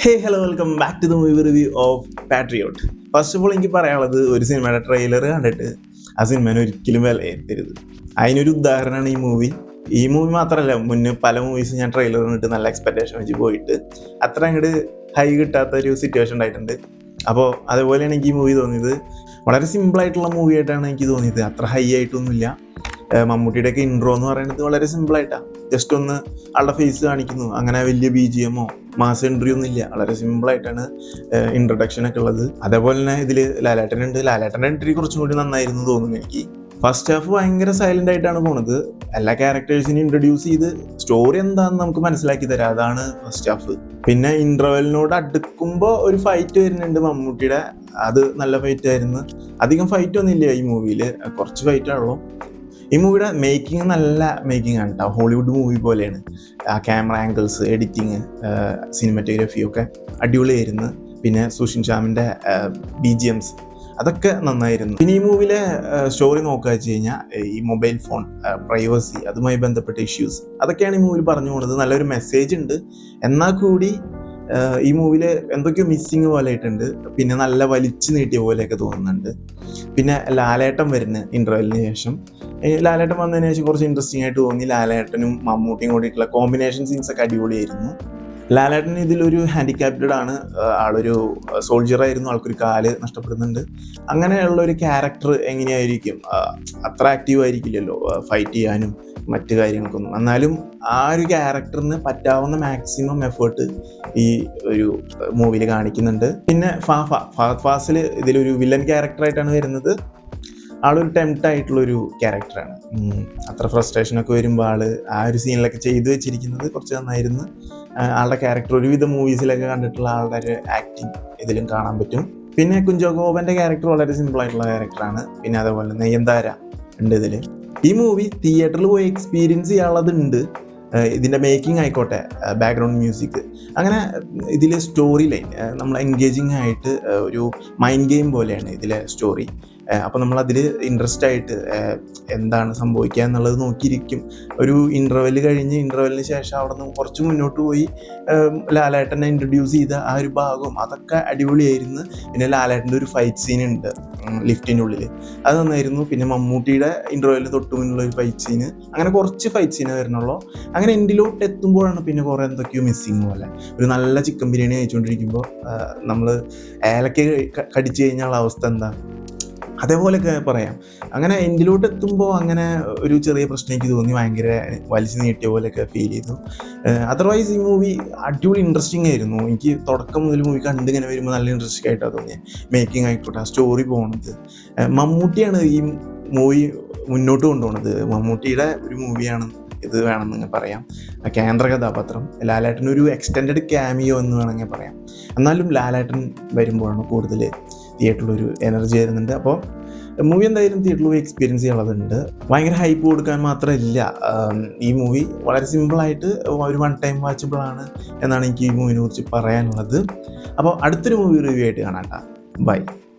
Hey hello welcome back to the movie review of Patriot. First of all എനിക്ക് പറയാനുള്ളത്, ഒരു സിനിമയുടെ trailer കണ്ടിട്ട് ആ സിനിമേനെ ഒരിക്കലും വിലയിരുത്തരുത്. അതിനൊരു ഉദാഹരണമാണ് ഈ മൂവി മാത്രമല്ല, മുന്നേ പല മൂവീസും ഞാൻ ട്രെയിലർ കണ്ടിട്ട് നല്ല എക്സ്പെക്ടേഷൻ വെച്ച് പോയിട്ട് അത്ര അങ്ങോട്ട് ഹൈ കിട്ടാത്ത ഒരു സിറ്റുവേഷൻ ഉണ്ടായിട്ടുണ്ട്. അപ്പോൾ അതുപോലെയാണ് എനിക്ക് ഈ മൂവി തോന്നിയത്. വളരെ സിമ്പിളായിട്ടുള്ള മൂവിയായിട്ടാണ് എനിക്ക് തോന്നിയത്. അത്ര ഹൈ ആയിട്ടൊന്നുമില്ല. മമ്മൂട്ടിയുടെയൊക്കെ ഇൻട്രോ എന്ന് പറയുന്നത് വളരെ സിമ്പിളായിട്ടാണ്. ജസ്റ്റ് ഒന്ന് ആളുടെ ഫേസ് കാണിക്കുന്നു, അങ്ങനെ വലിയ BGM-ഓ മാസ് എൻട്രി ഒന്നും ഇല്ല. വളരെ സിമ്പിളായിട്ടാണ് ഇൻട്രൊഡക്ഷനൊക്കെ ഉള്ളത്. അതേപോലെ തന്നെ ഇതിൽ ലാലേട്ടൻ്റെ എൻട്രി കുറച്ചും കൂടി നന്നായിരുന്നു തോന്നുന്നു എനിക്ക്. ഫസ്റ്റ് ഹാഫ് ഭയങ്കര സൈലന്റ് ആയിട്ടാണ് പോണത്. എല്ലാ ക്യാരക്ടേഴ്സിനും ഇൻട്രൊഡ്യൂസ് ചെയ്ത് സ്റ്റോറി എന്താണെന്ന് നമുക്ക് മനസ്സിലാക്കി തരാം. അതാണ് ഫസ്റ്റ് ഹാഫ്. പിന്നെ ഇന്റർവെല്ലിനോട് അടുക്കുമ്പോൾ ഒരു ഫൈറ്റ് വരുന്നുണ്ട് മമ്മൂട്ടിയുടെ. അത് നല്ല ഫൈറ്റ് ആയിരുന്നു. അധികം ഫൈറ്റ് ഒന്നും ഇല്ല ഈ മൂവിയിൽ, കുറച്ച് ഫൈറ്റാണല്ലോ. ഈ മൂവിയുടെ മേക്കിംഗ് നല്ല മേക്കിംഗ് ആണ് കേട്ടോ. ഹോളിവുഡ് മൂവി പോലെയാണ്. ആ ക്യാമറ ആംഗിൾസ്, എഡിറ്റിങ്, സിനിമാറ്റോഗ്രാഫി ഒക്കെ അടിപൊളിയായിരുന്നു. പിന്നെ സുഷിൻ ശ്യാമിൻ്റെ BGMs അതൊക്കെ നന്നായിരുന്നു. പിന്നെ ഈ മൂവിയിലെ സ്റ്റോറി നോക്കുക വെച്ച് കഴിഞ്ഞാൽ ഈ മൊബൈൽ ഫോൺ പ്രൈവസി, അതുമായി ബന്ധപ്പെട്ട ഇഷ്യൂസ് അതൊക്കെയാണ് ഈ മൂവിയിൽ പറഞ്ഞു പോകുന്നത്. നല്ലൊരു മെസ്സേജ് ഉണ്ട്, എന്നാൽ കൂടി ഈ മൂവിയിൽ എന്തൊക്കെയോ മിസ്സിങ് പോലെ ആയിട്ടുണ്ട്. പിന്നെ നല്ല വലിച്ചു നീട്ടിയ പോലെയൊക്കെ തോന്നുന്നുണ്ട്. പിന്നെ ലാലേട്ടൻ വരുന്ന ഇൻ്റർവെല്ലിന് ശേഷം, ലാലേട്ടൻ വന്നതിന് ശേഷം കുറച്ച് ഇൻട്രസ്റ്റിംഗ് ആയിട്ട് തോന്നി. ലാലേട്ടനും മമ്മൂട്ടിയും കൂടിയിട്ടുള്ള കോമ്പിനേഷൻ സീൻസൊക്കെ അടിപൊളിയായിരുന്നു. ലാലേട്ടൻ ഇതിലൊരു ഹാൻഡിക്യാപ്റ്റഡ് ആണ്. ആളൊരു സോൾജിയറായിരുന്നു, ആൾക്കൊരു കാല് നഷ്ടപ്പെടുന്നുണ്ട്. അങ്ങനെയുള്ള ഒരു ക്യാരക്ടർ എങ്ങനെയായിരിക്കും? അത്ര ആക്റ്റീവ് ആയിരിക്കില്ലല്ലോ ഫൈറ്റ് ചെയ്യാനും മറ്റു കാര്യങ്ങൾക്കൊന്നും. എന്നാലും ആ ഒരു ക്യാരക്ടറിന് പറ്റാവുന്ന മാക്സിമം എഫേർട്ട് ഈ ഒരു മൂവിയിൽ കാണിക്കുന്നുണ്ട്. പിന്നെ ഫഹദ് ഫാസിൽ ഇതിലൊരു വില്ലൻ ക്യാരക്ടറായിട്ടാണ് വരുന്നത്. ആളൊരു ടെംപ്റ്റ് ആയിട്ടുള്ളൊരു ക്യാരക്ടറാണ്. അത്ര ഫ്രസ്ട്രേഷനൊക്കെ വരുമ്പോൾ ആ ഒരു സീനിലൊക്കെ ചെയ്തു വെച്ചിരിക്കുന്നത് കുറച്ച് നന്നായിരുന്നു. ആളുടെ ക്യാരക്ടർ ഒരുവിധ മൂവീസിലൊക്കെ കണ്ടിട്ടുള്ള ആളുടെ ഒരു ആക്ടിങ് ഇതിലും കാണാൻ പറ്റും. പിന്നെ കുഞ്ചോ ബോബൻ്റെ ക്യാരക്ടർ വളരെ സിമ്പിളായിട്ടുള്ള ക്യാരക്ടറാണ്. പിന്നെ അതേപോലെ നയൻതാര ഉണ്ട് ഇതിൽ. ഈ മൂവി തിയേറ്ററിൽ പോയി എക്സ്പീരിയൻസ് ചെയ്യാനുള്ളതുണ്ട്. ഇതിൻ്റെ മേക്കിംഗ് ആയിക്കോട്ടെ, ബാക്ക്ഗ്രൗണ്ട് മ്യൂസിക്, അങ്ങനെ ഇതിലെ സ്റ്റോറി ലൈൻ നമ്മൾ എൻഗേജിങ് ആയിട്ട് ഒരു മൈൻഡ് ഗെയിം പോലെയാണ് ഇതിലെ സ്റ്റോറി. അപ്പോൾ നമ്മളതിൽ ഇൻട്രസ്റ്റ് ആയിട്ട് എന്താണ് സംഭവിക്കുക എന്നുള്ളത് നോക്കിയിരിക്കും. ഒരു ഇൻ്റർവെല്ലിന് ശേഷം അവിടെ നിന്ന് കുറച്ച് മുന്നോട്ട് പോയി ലാലേട്ടനെ ഇൻട്രൊഡ്യൂസ് ചെയ്ത ആ ഒരു ഭാഗവും അതൊക്കെ അടിപൊളിയായിരുന്നു. പിന്നെ ലാലേട്ടൻ്റെ ഒരു ഫൈറ്റ് സീൻ ഉണ്ട് ലിഫ്റ്റിനുള്ളിൽ, അത് നന്നായിരുന്നു. പിന്നെ മമ്മൂട്ടിയുടെ ഇൻ്റർവെല്ലിന് തൊട്ട് മുന്നുള്ള ഒരു ഫൈറ്റ് സീന്, അങ്ങനെ കുറച്ച് ഫൈറ്റ് സീനേ വരുന്നുള്ളൂ. അങ്ങനെ എൻഡിലോട്ട് എത്തുമ്പോഴാണ് പിന്നെ കുറേ എന്തൊക്കെയോ മിസ്സിങ് പോലെ. ഒരു നല്ല ചിക്കൻ ബിരിയാണി കഴിച്ചുകൊണ്ടിരിക്കുമ്പോൾ നമ്മൾ ഏലക്ക കടിച്ചു കഴിഞ്ഞാൽ അവസ്ഥ എന്താ, അതേപോലെയൊക്കെ പറയാം. അങ്ങനെ എൻഡിലോട്ട് എത്തുമ്പോൾ അങ്ങനെ ഒരു ചെറിയ പ്രശ്നം എനിക്ക് തോന്നി. ഭയങ്കര വലിച്ചു നീട്ടിയ പോലെയൊക്കെ ഫീൽ ചെയ്തു. അതർവൈസ് ഈ മൂവി അടിപൊളി ഇൻട്രസ്റ്റിംഗ് ആയിരുന്നു. എനിക്ക് തുടക്കം മുതൽ മൂവി കണ്ടിങ്ങനെ വരുമ്പോൾ നല്ല ഇൻട്രസ്റ്റിംഗ് ആയിട്ടാണ് തോന്നിയത്. മേക്കിംഗ് ആയിക്കോട്ടെ, ആ സ്റ്റോറി പോകുന്നത്. മമ്മൂട്ടിയാണ് ഈ മൂവി മുന്നോട്ട് കൊണ്ടുപോകുന്നത്. മമ്മൂട്ടിയുടെ ഒരു മൂവിയാണ് ഇത് വേണമെന്ന് പറയാം. കേന്ദ്ര കഥാപാത്രം ലാലേട്ടനൊരു എക്സ്റ്റെൻഡഡ് ക്യാമിയോ എന്ന് വേണമെങ്കിൽ പറയാം. എന്നാലും ലാലേട്ടൻ വരുമ്പോഴാണ് കൂടുതൽ തിയേറ്ററിലൊരു എനർജി വരുന്നുണ്ട്. അപ്പോൾ മൂവി എന്തായാലും തിയേറ്ററിൽ പോയി എക്സ്പീരിയൻസ് ചെയ്യാനുള്ളതുണ്ട്. ഭയങ്കര ഹൈപ്പ് കൊടുക്കാൻ മാത്രമില്ല. ഈ മൂവി വളരെ സിമ്പിളായിട്ട് ഒരു വൺ ടൈം വാച്ചബിളാണ് എന്നാണ് എനിക്ക് ഈ മൂവിനെ കുറിച്ച് പറയാനുള്ളത്. അപ്പോൾ അടുത്തൊരു മൂവി റിവ്യൂ ആയിട്ട് കാണാം. ബൈ.